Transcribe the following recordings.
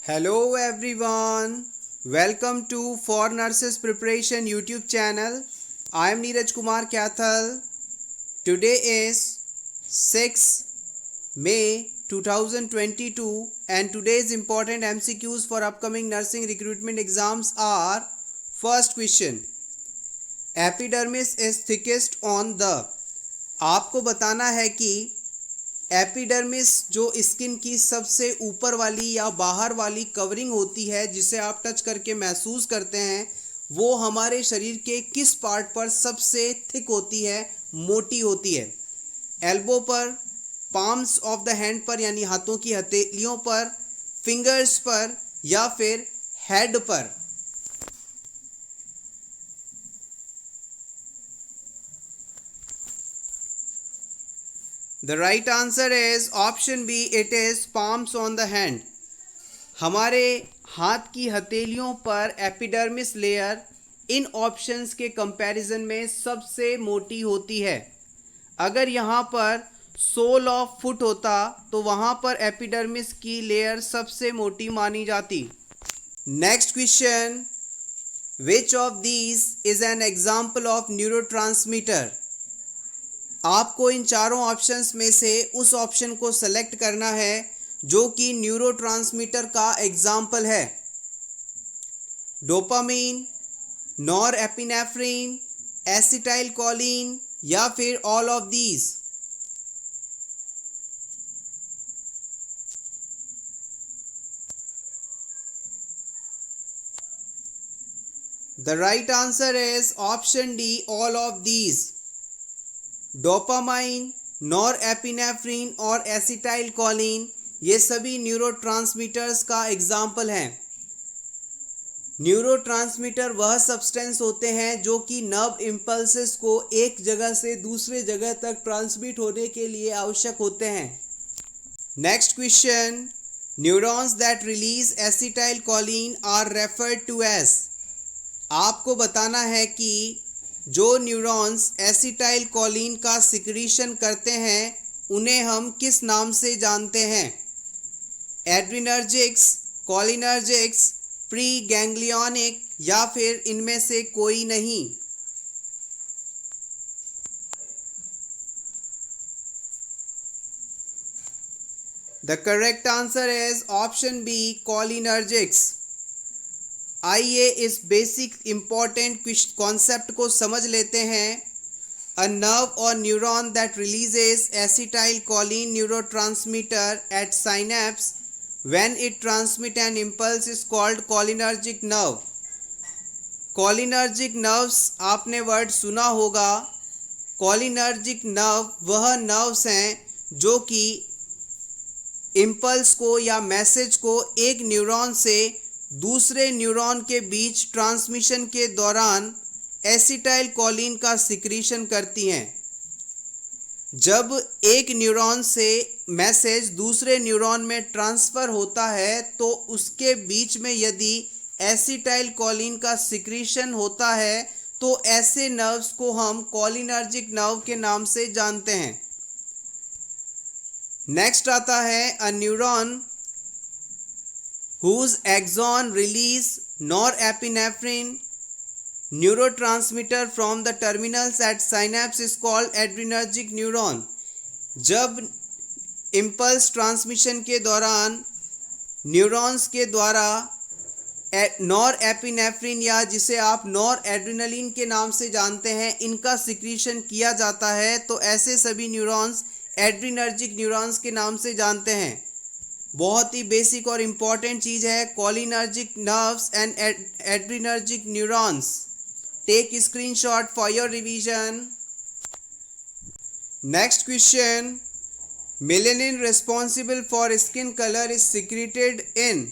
Hello everyone, welcome to For Nurses Preparation YouTube channel. I am Neeraj Kumar Kyathal. Today is 6 May 2022 and today's important MCQs for upcoming nursing recruitment exams are: first question, epidermis is thickest on the। आपको बताना है कि epidermis जो skin की सबसे ऊपर वाली या बाहर वाली कवरिंग होती है जिसे आप टच करके महसूस करते हैं, वो हमारे शरीर के किस पार्ट पर सबसे थिक होती है, मोटी होती है। एल्बो पर, पाम्स ऑफ द हैंड पर यानी हाथों की हथेलियों पर, फिंगर्स पर या फिर हेड पर। The right answer is option B. It is palms on the hand. हमारे हाथ की हथेलियों पर एपिडर्मिस लेयर इन ऑप्शंस के कंपैरिजन में सबसे मोटी होती है। अगर यहाँ पर सोल ऑफ फुट होता तो वहाँ पर एपिडर्मिस की लेयर सबसे मोटी मानी जाती। Next question, which of these is an example of neurotransmitter. आपको इन चारों ऑप्शंस में से उस ऑप्शन को सेलेक्ट करना है जो कि न्यूरोट्रांसमीटर का एग्जाम्पल है। Dopamine, nor epinephrine, acetyl choline या फिर all of these. The right answer is option D, all of these. Dopamine, nor epinephrine और एसिटाइल कोलिन ये सभी न्यूरोट्रांसमीटर्स का एग्जाम्पल हैं। न्यूरोट्रांसमीटर वह सब्सटेंस होते हैं जो कि नर्व इम्पल्सेस को एक जगह से दूसरे जगह तक ट्रांसमिट होने के लिए आवश्यक होते हैं। Next question, neurons that release acetylcholine are referred to as. आपको बताना है कि जो न्यूरॉन्स एसिटाइल कोलिन का सिक्रीशन करते हैं उन्हें हम किस नाम से जानते हैं। एड्रिनर्जिक्स, कोलिनर्जिक्स, प्री गैंग्लियोनिक या फिर इनमें से कोई नहीं। The correct answer is option B, cholinergics. आइए इस बेसिक इंपॉर्टेंट कॉन्सेप्ट को समझ लेते हैं। अ नर्व और neuron that releases acetylcholine neurotransmitter at synapse when it transmit an impulse is called cholinergic nerve. Cholinergic nerves आपने word सुना होगा। कोलिनर्जिक नर्व वह नर्व्स हैं जो कि इम्पल्स को या मैसेज को एक न्यूरॉन से दूसरे न्यूरॉन के बीच ट्रांसमिशन के दौरान एसिटाइल कोलिन का सिक्रीशन करती हैं। जब एक न्यूरॉन से मैसेज दूसरे न्यूरॉन में ट्रांसफ़र होता है तो उसके बीच में यदि एसिटाइल कोलिन का सिक्रीशन होता है तो ऐसे नर्व्स को हम कोलिनर्जिक नर्व के नाम से जानते हैं। नेक्स्ट आता है अ neuron whose axon release norepinephrine neurotransmitter from the terminals at synapse is called adrenergic neuron। जब इम्पल्स ट्रांसमिशन के दौरान न्यूरॉन्स के द्वारा नॉर एपिनेफ्रिन या जिसे आप नॉर एड्रेनलिन के नाम से जानते हैं इनका सिक्रीशन किया जाता है तो ऐसे सभी न्यूरॉन्स एड्रीनर्जिक न्यूरॉन्स के नाम से जानते हैं। बहुत ही बेसिक और इम्पॉर्टेंट चीज़ है cholinergic nerves and adrenergic neurons. Take screenshot for your revision. Next question, melanin responsible for skin colour is secreted in.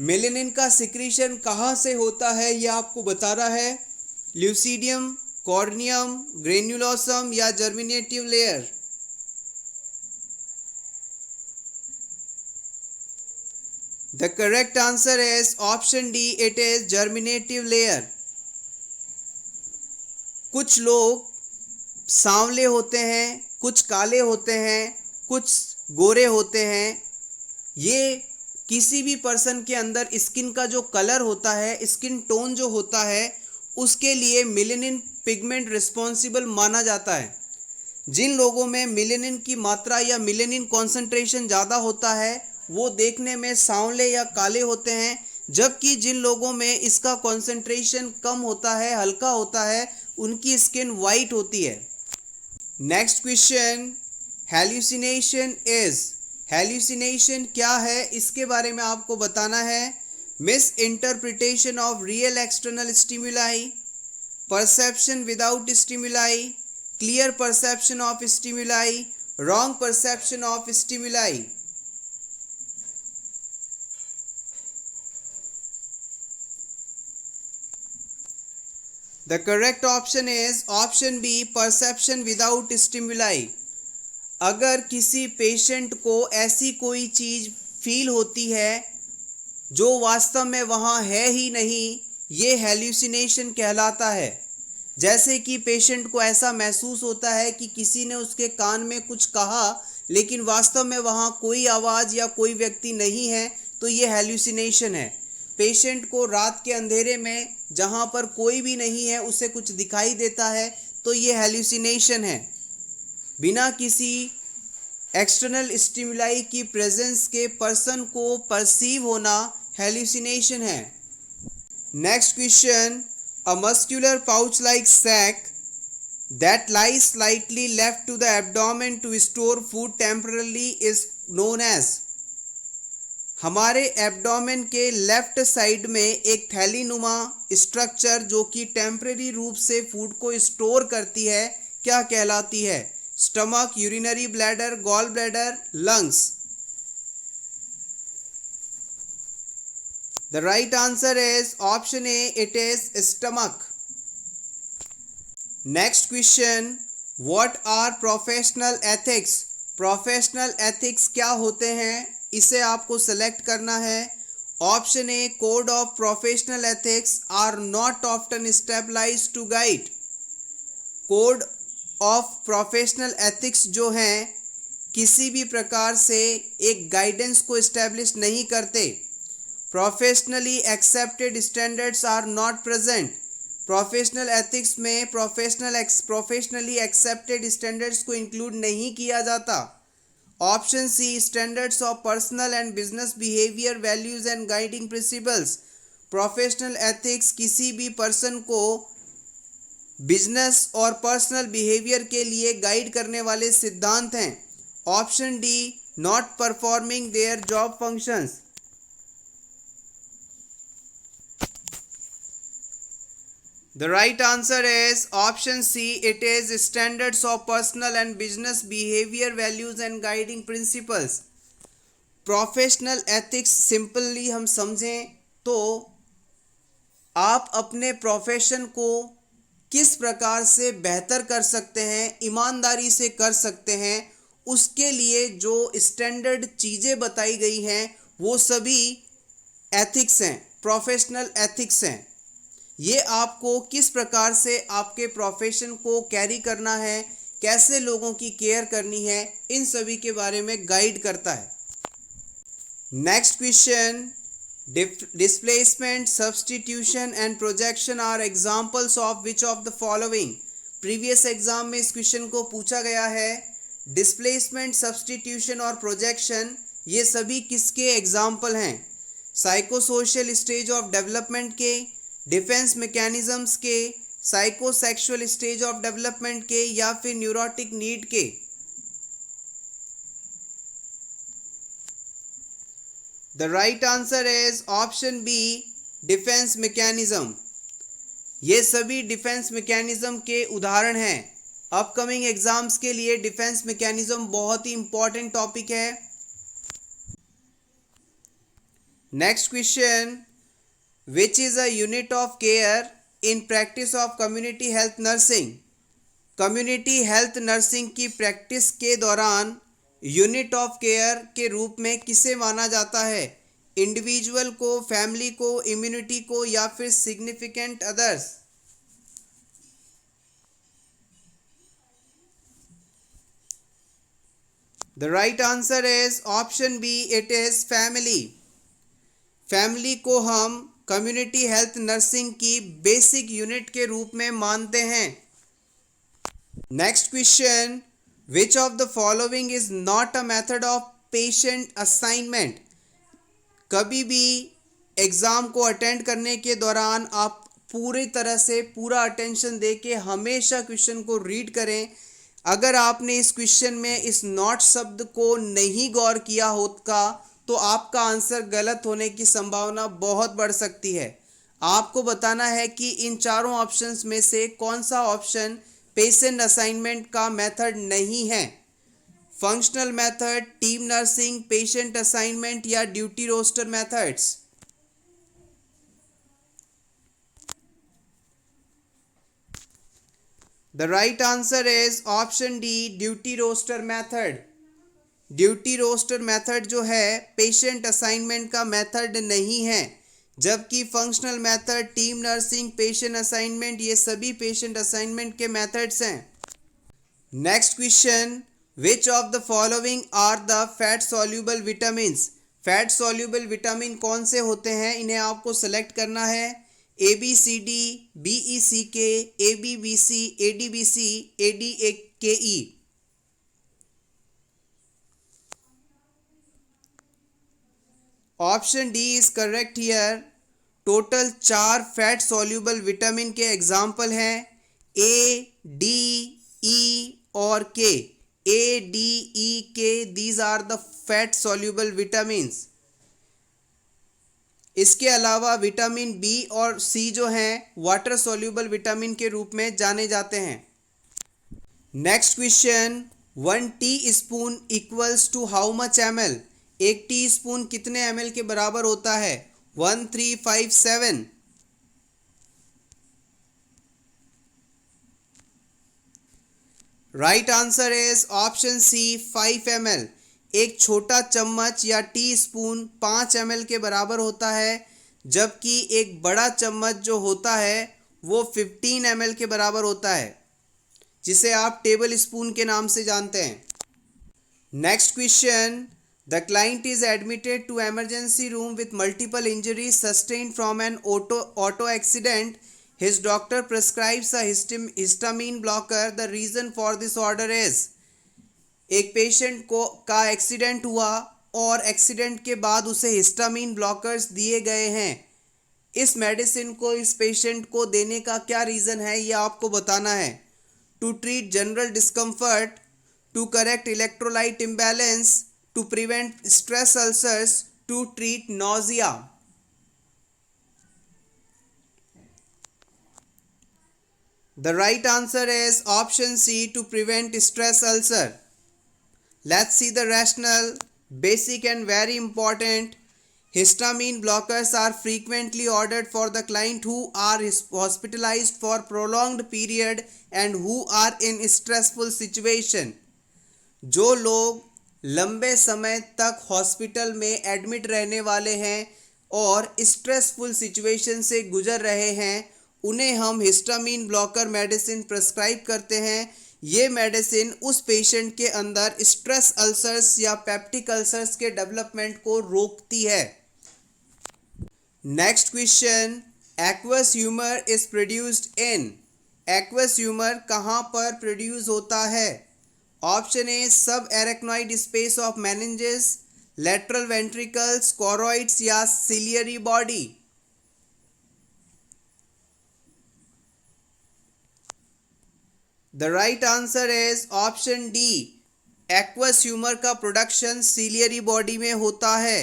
Melanin का सिक्रीशन कहाँ से होता है यह आपको बताना है। ल्यूसीडियम, कॉर्नियम, ग्रेन्युलोसम या germinative layer. The correct answer is option D. It is germinative layer. कुछ लोग सांवले होते हैं, कुछ काले होते हैं, कुछ गोरे होते हैं। ये किसी भी पर्सन के अंदर स्किन का जो कलर होता है, स्किन टोन जो होता है, उसके लिए मेलेनिन पिगमेंट रिस्पॉन्सिबल माना जाता है। जिन लोगों में मेलेनिन की मात्रा या मेलेनिन कॉन्सेंट्रेशन ज़्यादा होता है वो देखने में सांवले या काले होते हैं, जबकि जिन लोगों में इसका कॉन्सेंट्रेशन कम होता है, हल्का होता है, उनकी स्किन वाइट होती है। नेक्स्ट क्वेश्चन, हेल्यूसिनेशन क्या है, इसके बारे में आपको बताना है। Miss interpretation of real external stimuli, perception without stimuli, clear perception of stimuli, wrong perception of stimuli. The correct option is option B, perception without stimuli। अगर किसी पेशेंट को ऐसी कोई चीज़ फील होती है जो वास्तव में वहाँ है ही नहीं, ये हेल्यूसिनेशन कहलाता है। जैसे कि पेशेंट को ऐसा महसूस होता है कि किसी ने उसके कान में कुछ कहा लेकिन वास्तव में वहाँ कोई आवाज़ या कोई व्यक्ति नहीं है, तो ये हेल्यूसिनेशन है। पेशेंट को रात के अंधेरे में जहाँ पर कोई भी नहीं है उसे कुछ दिखाई देता है, तो ये हेल्यूसिनेशन है। बिना किसी एक्सटर्नल स्टिमुलाई की प्रेजेंस के पर्सन को परसीव होना हेल्यूसिनेशन है। Next question, a muscular pouch like sac that lies slightly left to the abdomen to store food temporarily is known as। हमारे एब्डोमेन के लेफ्ट साइड में एक थैलीनुमा स्ट्रक्चर जो कि टेम्परेरी रूप से फूड को स्टोर करती है, क्या कहलाती है? Stomach, urinary bladder, gall bladder, lungs. The right answer is option A, it is stomach. Next question, what are professional ethics? Professional ethics क्या होते हैं, इसे आपको सेलेक्ट करना है। Option A, code of professional ethics are not often established to guide. Code of professional ethics जो हैं किसी भी प्रकार से एक गाइडेंस को इस्टेब्लिश नहीं करते। Professionally accepted standards are not present. Professional ethics में प्रोफेशनली एक्सेप्टेड स्टैंडर्ड्स को इंक्लूड नहीं किया जाता। Option C, standards of personal and business behaviour, values and guiding principles. Professional ethics किसी भी पर्सन को बिजनेस और पर्सनल बिहेवियर के लिए गाइड करने वाले सिद्धांत हैं। Option D, not performing their job functions. The right answer is option C, it is standards of personal and business behavior, values and guiding principles। Professional ethics simply हम समझें तो आप अपने प्रोफेशन को किस प्रकार से बेहतर कर सकते हैं, ईमानदारी से कर सकते हैं, उसके लिए जो स्टैंडर्ड चीज़ें बताई गई हैं वो सभी एथिक्स हैं, प्रोफेशनल एथिक्स हैं। ये आपको किस प्रकार से आपके प्रोफेशन को कैरी करना है, कैसे लोगों की केयर करनी है, इन सभी के बारे में गाइड करता है। Next question, displacement, substitution and projection are examples of which of the following. Previous exam में इस क्वेश्चन को पूछा गया है। डिस्प्लेसमेंट, सब्स्टिट्यूशन और प्रोजेक्शन ये सभी किसके एग्जाम्पल हैं? साइकोसोशल स्टेज ऑफ डेवलपमेंट के, डिफेंस मैकेनिज्म्स के, साइकोसेक्सुअल स्टेज ऑफ डेवलपमेंट के, या फिर न्यूरोटिक नीड के। The right answer is option B, defence mechanism. ये सभी डिफेंस मैकेनिज्म के उदाहरण हैं। अपकमिंग एग्जाम्स के लिए डिफेंस मैकेनिज्म बहुत ही इंपॉर्टेंट टॉपिक है। Next question, which is a unit of care in practice of community health nursing। Community health nursing की प्रैक्टिस के दौरान यूनिट ऑफ केयर के रूप में किसे माना जाता है? इंडिविजुअल को, फैमिली को, इम्यूनिटी को, या फिर significant others. The right answer is option B, it is family. Family को हम कम्युनिटी हेल्थ नर्सिंग की बेसिक यूनिट के रूप में मानते हैं। Next question, which of the following is not a method of patient assignment? कभी भी एग्ज़ाम को अटेंड करने के दौरान आप पूरी तरह से पूरा अटेंशन दे के हमेशा क्वेश्चन को रीड करें। अगर आपने इस क्वेश्चन में इस नॉट शब्द को नहीं गौर किया होता तो आपका आंसर गलत होने की संभावना बहुत बढ़ सकती है। आपको बताना है कि इन चारों ऑप्शंस में से कौन सा ऑप्शन पेशेंट असाइनमेंट का मेथड नहीं है। Functional method, team nursing, patient assignment या duty roster methods. The right answer is option D, duty roster method. Duty roster method जो है पेशेंट असाइनमेंट का मेथड नहीं है, जबकि functional method, team nursing, patient assignment ये सभी पेशेंट असाइनमेंट के मेथड्स हैं। Next question, which of the following are the fat soluble vitamins? Fat soluble vitamin कौन से होते हैं, इन्हें आपको सेलेक्ट करना है। ABCD, BECK, ABBC, ADBC, ADKE। Option D is correct here. Total 4 fat soluble vitamin के एग्जाम्पल हैं A, D, E और K। A, D, E, K, these are the fat soluble vitamins। इसके अलावा विटामिन बी और सी जो हैं water soluble vitamin के रूप में जाने जाते हैं। Next question, 1 teaspoon equals to how much ml? 1 teaspoon कितने ml के बराबर होता है? 1, 3, 5, 7। Right answer is option C, 5 ml। एक छोटा चम्मच या टी स्पून 5 ml के बराबर होता है, जबकि एक बड़ा चम्मच जो होता है वो 15 ml के बराबर होता है, जिसे आप टेबल स्पून के नाम से जानते हैं। Next question, the client is admitted to emergency room with multiple injuries sustained from an auto accident. His doctor prescribes a histamine blocker. The reason for this order is? एक पेशेंट का accident हुआ और एक्सीडेंट के बाद उसे histamine blockers दिए गए हैं। इस मेडिसिन को इस पेशेंट को देने का क्या रीज़न है, ये आपको बताना है। To treat general discomfort, to correct electrolyte imbalance, to prevent stress ulcers, to treat nausea. The right answer is option C, to prevent stress ulcer. Let's see the rationale. Basic and very important. Histamine blockers are frequently ordered for the client who are hospitalized for prolonged period and who are in stressful situation. जो लोग लंबे समय तक hospital में admit रहने वाले हैं और स्ट्रेसफुल सिचुएशन से गुजर रहे हैं, उन्हें हम हिस्टामीन ब्लॉकर मेडिसिन प्रिस्क्राइब करते हैं। ये मेडिसिन उस पेशेंट के अंदर स्ट्रेस अल्सर्स या पेप्टिक अल्सर्स के डेवलपमेंट को रोकती है। Next question, aqueous humour is produced in? Aqueous humour कहाँ पर प्रोड्यूस होता है? Option A, subarachnoid space of meninges, lateral ventricles, choroids या ciliary body. The right answer is option D, aqueous humour का production ciliary body में होता है।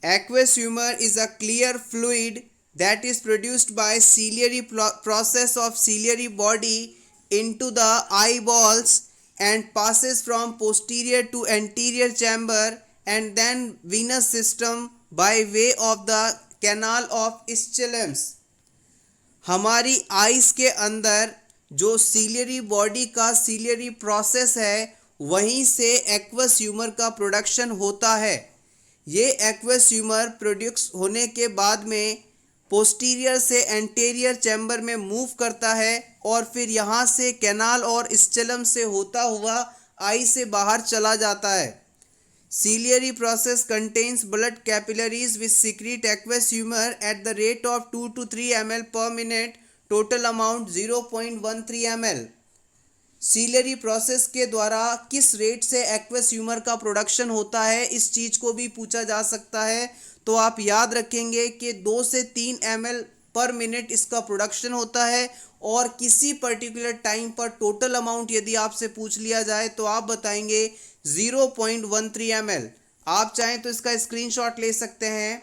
Aqueous humour is a clear fluid that is produced by ciliary process of ciliary body into the eyeballs and passes from posterior to anterior chamber and then venous system by way of the canal of Schellem's। हमारी eyes के अंदर जो ciliary body का ciliary process है वहीं से aqueous humour का production होता है। ये एक्वस ह्यूमर प्रोड्यूस होने के बाद में पोस्टीरियर से एंटीरियर चैम्बर में मूव करता है और फिर यहाँ से कैनाल और स्चेलम से होता हुआ आई से बाहर चला जाता है। Ciliary process contains blood capillaries which secrete aqueous humor at the rate of 2 to 3 ml per minute. Total amount 0.13 ml. Ciliary process के द्वारा किस रेट से एक्वस ह्यूमर का प्रोडक्शन होता है, इस चीज़ को भी पूछा जा सकता है। तो आप याद रखेंगे कि 2 से 3 ml पर मिनट इसका प्रोडक्शन होता है और किसी पर्टिकुलर टाइम पर टोटल अमाउंट यदि आपसे पूछ लिया जाए तो आप बताएंगे 0.13 ml। आप चाहें तो इसका स्क्रीनशॉट ले सकते हैं।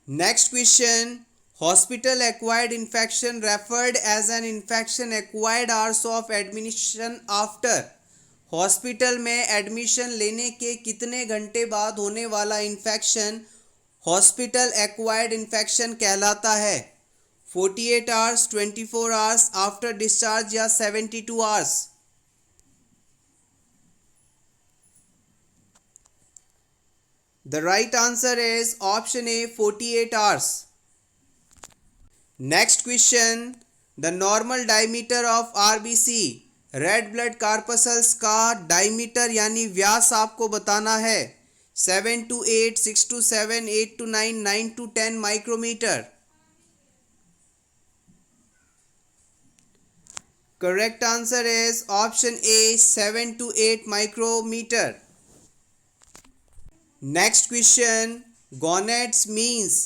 Next question, hospital acquired infection referred as an infection acquired hours of admission after। Hospital में एडमिशन लेने के कितने घंटे बाद होने वाला इन्फेक्शन हॉस्पिटल एक्वायर्ड इन्फेक्शन कहलाता है। 48 आवर्स, 24 आवर्स, आफ्टर डिस्चार्ज या 72 hours. The right answer is option A 48 hours. Next question, the normal diameter of RBC red blood corpuscles का डायमीटर यानी व्यास आपको बताना है। 7 to 8, 6 to 7, 8 to 9, 9 to 10 micrometre. Correct answer is option A 7 to 8 micrometre. Next question, gonads means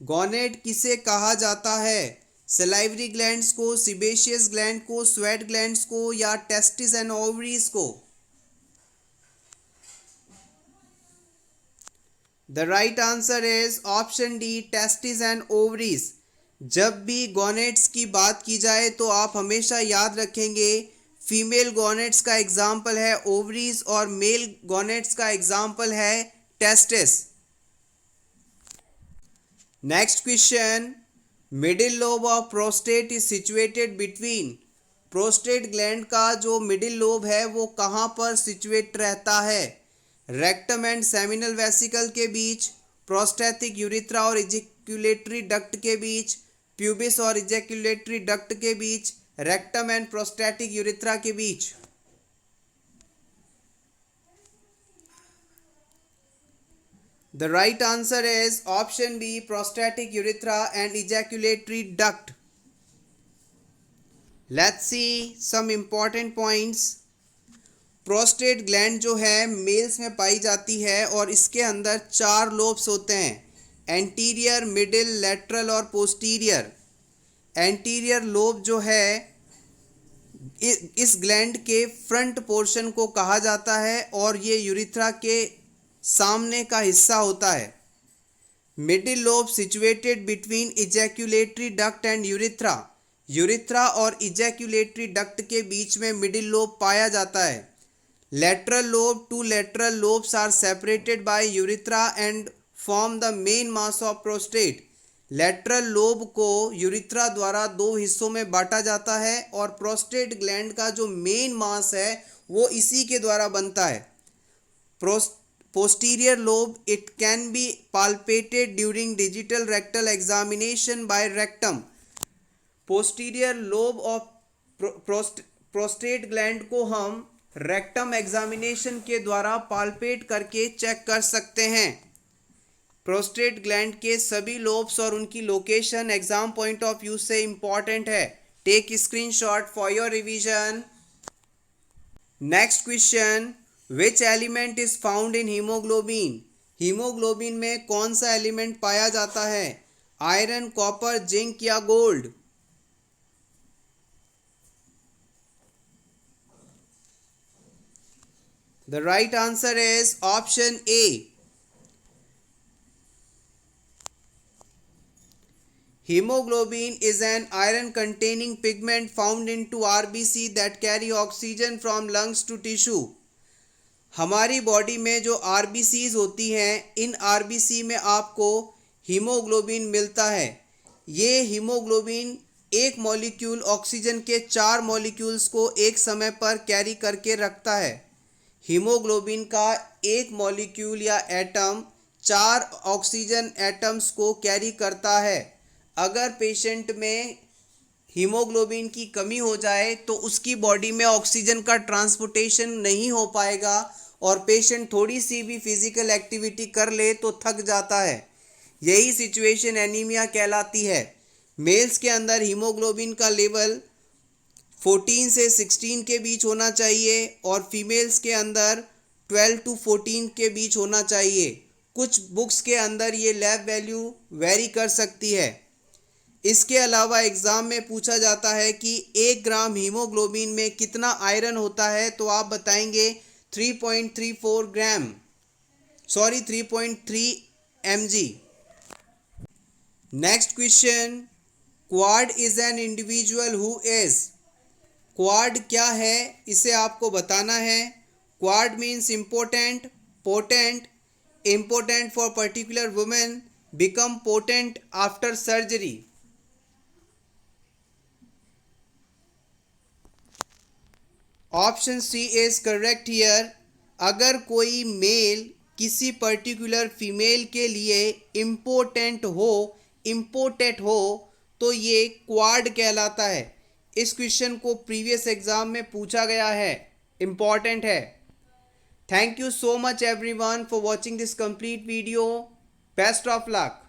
gonad किसे कहा जाता है। Salivary glands को, सिबेशियस ग्लैंड को, स्वेट ग्लैंड्स को या टेस्टिस एंड ओवरीज को। The right answer is option D testis and ovaries. जब भी गोनेड्स की बात की जाए तो आप हमेशा याद रखेंगे फीमेल गोनेड्स का एग्जाम्पल है ओवरीज और मेल गोनेड्स का एग्जाम्पल है testis. Next question, middle lobe of prostate is situated between. Prostate gland का जो मिडिल लोब है वो कहाँ पर सिचुएट रहता है। रेक्टम एंड सेमिनल वेसिकल के बीच, प्रोस्टैटिक यूरिथ्रा और इजैक्यूलेटरी डक्ट के बीच, प्यूबिस और इजैक्यूलेटरी डक्ट के बीच, रेक्टम एंड प्रोस्टैटिक यूरिथ्रा के बीच। The right answer is option B prostatic urethra and ejaculatory duct. Let's see some important points. Prostate gland जो है mails में पाई जाती है और इसके अंदर 4 लोब्स होते हैं, एंटीरियर, मिडिल, लेटरल और पोस्टीरियर। एंटीरियर लोब जो है इस ग्लैंड के फ्रंट पोर्शन को कहा जाता है और ये यूरिथ्रा के सामने का हिस्सा होता है। Middle lobe situated between ejaculatory duct and urethra. Urethra और इजैक्यूलेटरी डक्ट के बीच में मिडिल लोब पाया जाता है। Lateral lobe, 2 lateral lobes are separated by urethra and form the main mass of prostate. Lateral lobe को यूरिथ्रा द्वारा 2 हिस्सों में बांटा जाता है और प्रोस्टेट ग्लैंड का जो मेन मास है वो इसी के द्वारा बनता है। Posterior lobe, it can be palpated during digital rectal examination by rectum। Posterior lobe of prostate gland को हम rectum examination के द्वारा palpate करके चेक कर सकते हैं। प्रोस्टेट ग्लैंड के सभी लोब्स और उनकी location exam point of view से इंपॉर्टेंट है। Take screenshot for your revision. Next question, which element is found in haemoglobin. Haemoglobin में कौन सा एलिमेंट पाया जाता है। आयरन, कॉपर, जिंक या gold. The right answer is option A. Hemoglobin is an iron containing pigment found into RBC that carry oxygen from lungs to tissue। हमारी body में जो आरबीसीज होती हैं, इन आरबीसी में आपको हीमोग्लोबिन मिलता है। ये हीमोग्लोबिन एक मॉलिक्यूल ऑक्सीजन के 4 मॉलिक्यूल्स को एक समय पर कैरी करके रखता है। हीमोग्लोबिन का एक मॉलिक्यूल या एटम 4 ऑक्सीजन एटम्स को कैरी करता है। अगर पेशेंट में हीमोग्लोबिन की कमी हो जाए तो उसकी बॉडी में ऑक्सीजन का ट्रांसपोर्टेशन नहीं हो पाएगा और पेशेंट थोड़ी सी भी फिजिकल एक्टिविटी कर ले तो थक जाता है। यही सिचुएशन एनीमिया कहलाती है। मेल्स के अंदर हीमोग्लोबिन का लेवल 14 से 16 के बीच होना चाहिए और फीमेल्स के अंदर 12 टू 14 के बीच होना चाहिए। कुछ बुक्स के अंदर ये लैब वैल्यू वेरी कर सकती है। इसके अलावा एग्ज़ाम में पूछा जाता है कि 1 ग्राम हीमोग्लोबिन में कितना आयरन होता है, तो आप बताएंगे 3.34 gram, sorry 3.3 mg। Next question, quad is an individual who is. Quad क्या है इसे आपको बताना है। Quad means important, potent, important for particular women, become potent after surgery. Option C is correct here. अगर कोई मेल किसी पर्टिकुलर फीमेल के लिए इम्पोर्टेंट हो तो ये क्वाड कहलाता है। इस क्वेश्चन को प्रीवियस एग्जाम में पूछा गया है, इम्पॉर्टेंट है। Thank you so much everyone for watching this complete video. Best of luck.